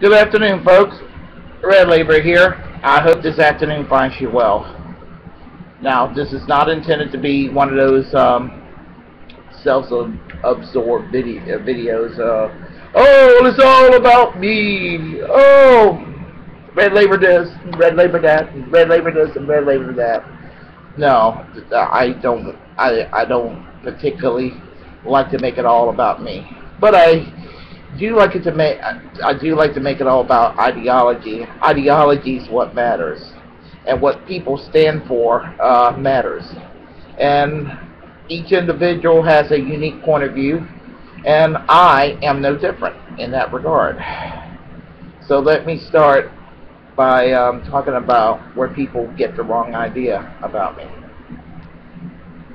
Good afternoon, folks. Red Labor here. I hope this afternoon finds you well. Now, this is not intended to be one of those self-absorbed videos. Oh, it's all about me. Oh, Red Labor this, Red Labor that, Red Labor this, and Red Labor that. No, I don't particularly like to make it all about me, but I do like to make it all about ideology. Ideology is what matters, and what people stand for matters. And each individual has a unique point of view, and I am no different in that regard. So let me start by talking about where people get the wrong idea about me.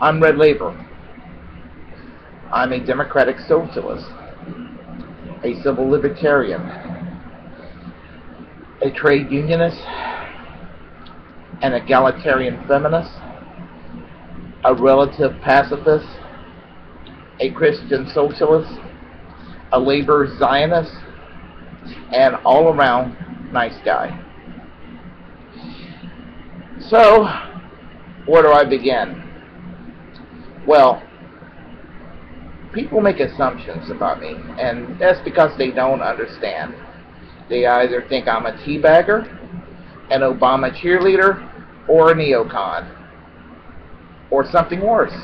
I'm Red Labor. I'm a democratic socialist, a civil libertarian, a trade unionist, an egalitarian feminist, a relative pacifist, a Christian socialist, a labor Zionist, and all-around nice guy. So, where do I begin? Well, people make assumptions about me, and that's because they don't understand. They either think I'm a teabagger, an Obama cheerleader, or a neocon, or something worse.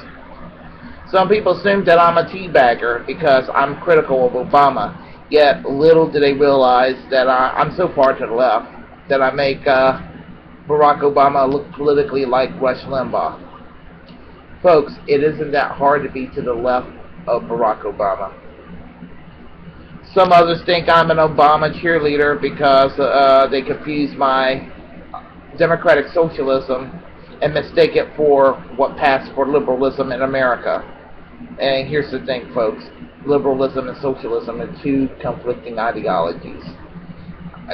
Some people assume that I'm a teabagger because I'm critical of Obama, yet little do they realize that I'm so far to the left that I make Barack Obama look politically like Rush Limbaugh. Folks, it isn't that hard to be to the left of Barack Obama. Some others think I'm an Obama cheerleader because they confuse my democratic socialism and mistake it for what passed for liberalism in America. And here's the thing, folks. Liberalism and socialism are two conflicting ideologies.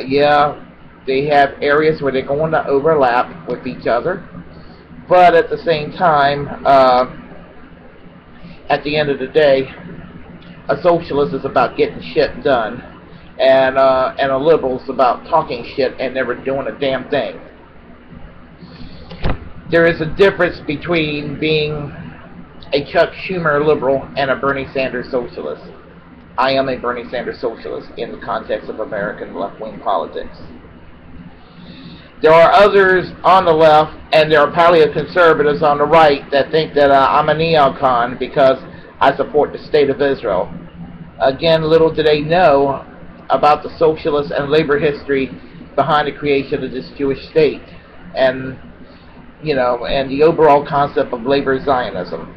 Yeah, they have areas where they're going to overlap with each other, but at the same time, at the end of the day, a socialist is about getting shit done, and a liberal is about talking shit and never doing a damn thing. There is a difference between being a Chuck Schumer liberal and a Bernie Sanders socialist. I am a Bernie Sanders socialist in the context of American left-wing politics. There are others on the left, and there are paleo-conservatives on the right that think that I'm a neocon because I support the state of Israel. Again, little do they know about the socialist and labor history behind the creation of this Jewish state, and and the overall concept of labor Zionism.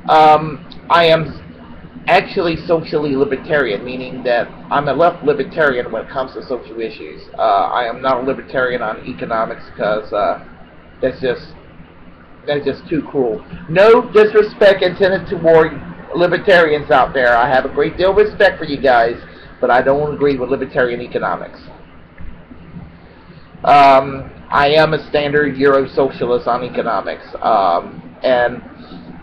I am actually socially libertarian, meaning that I'm a left libertarian when it comes to social issues. I am not a libertarian on economics because that's just too cruel. No disrespect intended toward libertarians out there. I have a great deal of respect for you guys, but I don't agree with libertarian economics. I am a standard Euro-socialist on economics, and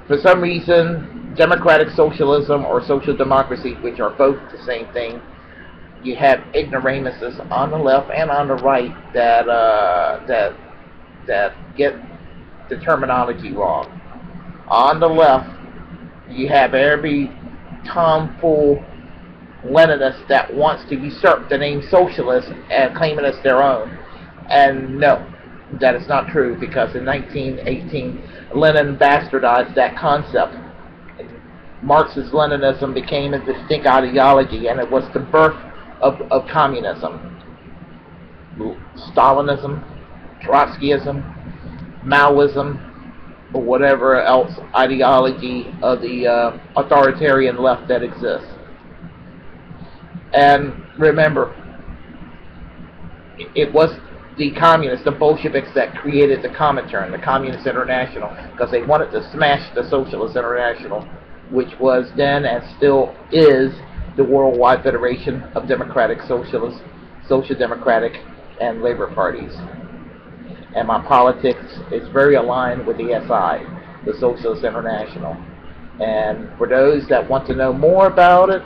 for some reason, democratic socialism or social democracy, which are both the same thing, you have ignoramuses on the left and on the right that get the terminology wrong. On the left, you have every tomfool Leninist that wants to usurp the name socialist and claim it as their own. And no, that is not true, because in 1918, Lenin bastardized that concept. Marxist Leninism became a distinct ideology, and it was the birth of communism. Stalinism, Trotskyism, Maoism, or whatever else ideology of the authoritarian left that exists. And remember, it was the communists, the Bolsheviks, that created the Comintern, the Communist International, because they wanted to smash the Socialist International, which was then and still is the Worldwide Federation of Democratic Socialists, Social Democratic, and Labor parties. And my politics is very aligned with the SI, the Socialist International. And for those that want to know more about it,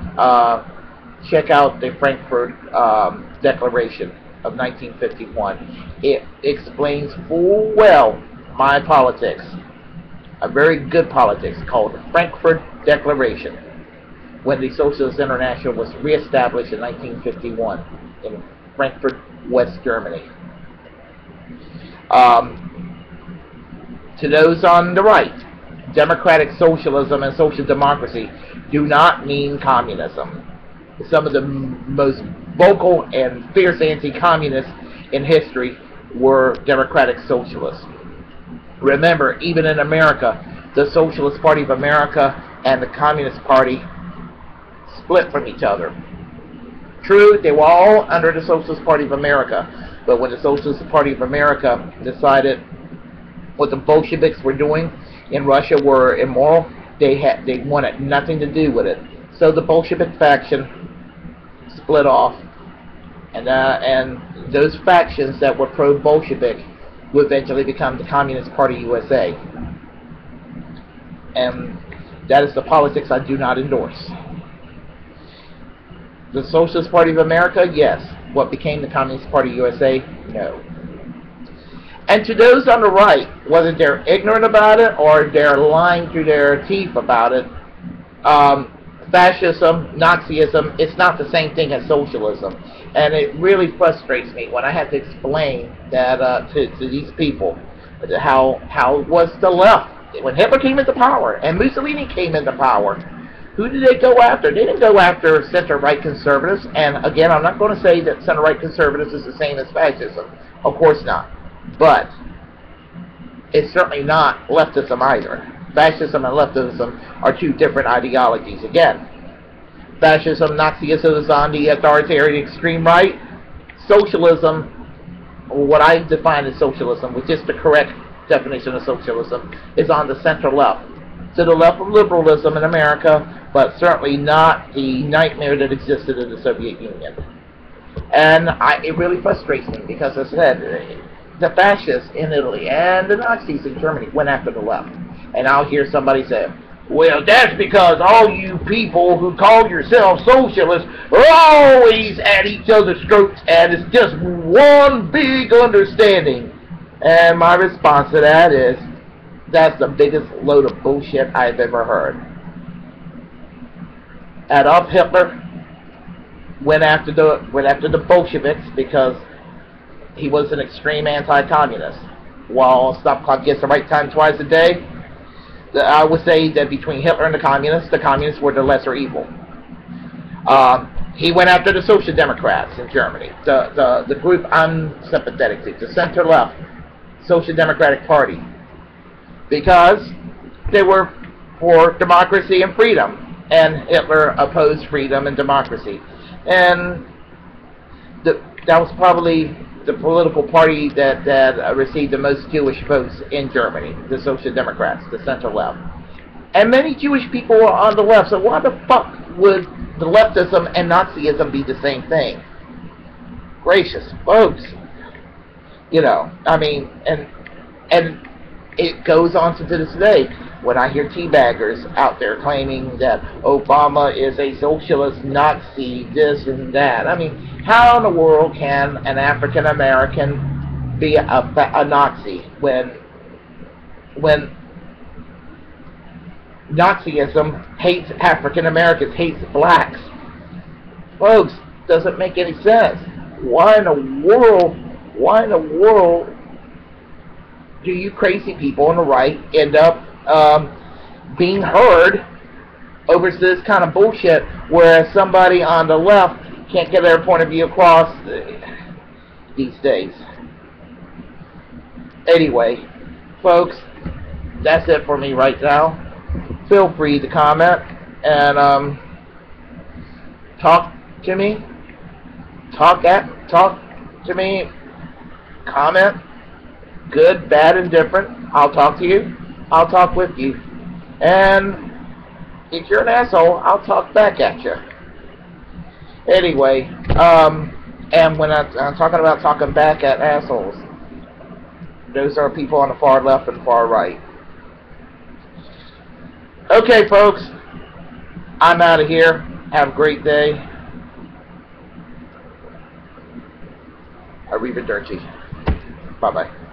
check out the Frankfurt Declaration of 1951. It explains full well my politics, a very good politics, called the Frankfurt Declaration, when the Socialist International was reestablished in 1951 in Frankfurt, West Germany. To those on the right, democratic socialism and social democracy do not mean communism. Some of the most vocal and fierce anti-communists in history were democratic socialists. Remember, even in America, the Socialist Party of America and the Communist Party split from each other. True, they were all under the Socialist Party of America, but when the Socialist Party of America decided what the Bolsheviks were doing in Russia were immoral, they wanted nothing to do with it. So the Bolshevik faction split off, and those factions that were pro-Bolshevik would eventually become the Communist Party USA. And that is the politics I do not endorse. The Socialist Party of America, yes. What became the Communist Party USA, no. And to those on the right, whether they're ignorant about it or they're lying through their teeth about it, fascism, Nazism, it's not the same thing as socialism. And it really frustrates me when I have to explain that to these people how was the left. When Hitler came into power and Mussolini came into power, who did they go after? They didn't go after center-right conservatives. And again, I'm not going to say that center-right conservatives is the same as fascism. Of course not. But it's certainly not leftism either. Fascism and leftism are two different ideologies. Again, fascism, Nazism is on the authoritarian extreme right. Socialism, what I define as socialism, which is the correct definition of socialism, is on the center left. To the left of liberalism in America, but certainly not the nightmare that existed in the Soviet Union. And it really frustrates me because, as I said, the fascists in Italy and the Nazis in Germany went after the left. And I'll hear somebody say, well, that's because all you people who call yourselves socialists are always at each other's throats, and it's just one big understanding. And my response to that is, that's the biggest load of bullshit I've ever heard. Adolf Hitler went after the Bolsheviks because he was an extreme anti-communist. While stop clock gets the right time twice a day, I would say that between Hitler and the communists were the lesser evil. He went after the Social Democrats in Germany, the group I'm sympathetic to, the center-left Social Democratic Party, because they were for democracy and freedom, and Hitler opposed freedom and democracy. And that was probably the political party that received the most Jewish votes in Germany, the Social Democrats, the center left. And many Jewish people were on the left, so why the fuck would the leftism and Nazism be the same thing? Gracious folks. You know, I mean, and it goes on to this day when I hear teabaggers out there claiming that Obama is a socialist Nazi, this and that. I mean, how in the world can an African American be a Nazi when Nazism hates African Americans, hates blacks? Folks, doesn't make any sense. Why in the world do you crazy people on the right end up being heard over this kind of bullshit, whereas somebody on the left can't get their point of view across these days? Anyway, folks, that's it for me right now. Feel free to comment and talk to me. Talk to me. Comment. Good, bad, and different. I'll talk to you. I'll talk with you. And if you're an asshole, I'll talk back at you. Anyway, and when I'm talking about talking back at assholes, those are people on the far left and far right. Okay, folks, I'm out of here. Have a great day. Arrivederci. Bye-bye.